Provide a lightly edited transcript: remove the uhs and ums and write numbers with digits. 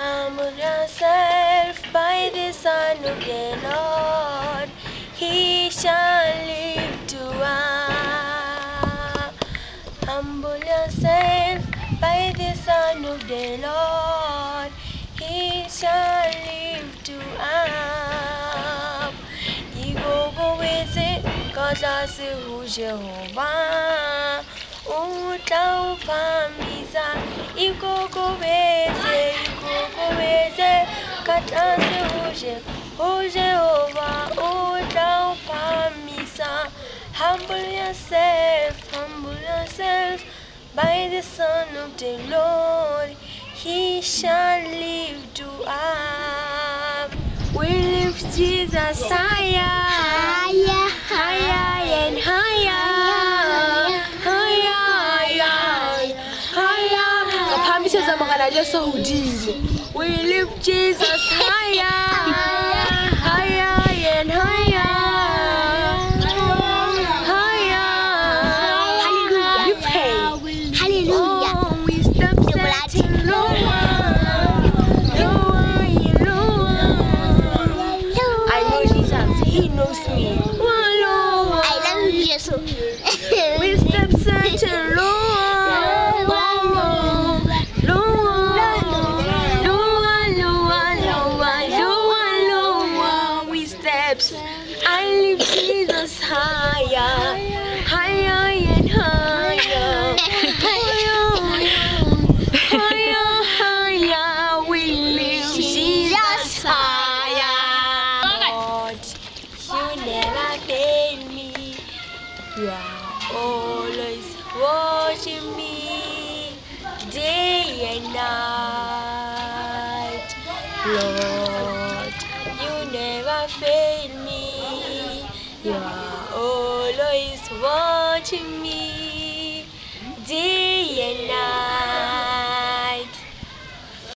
Humble yourself by the Son of the Lord, He shall lift you up. Humble yourself by the Son of the Lord, He shall lift you up. Igogoweze kazasi uJehova, utawuphamisa. Igogoweze kazasi uJehova, utawuphamisa. Humble yourself by the Son of the Lord, He shall lift you up. We lift Jesus higher, higher and higher, we lift Jesus higher, higher and higher. We step such a lower. We steps. I lift Jesus higher, higher and higher, higher. We lift Jesus higher. Lord, you never fail me. You are always watching me day and night. Lord, you never fail me. You are always watching me.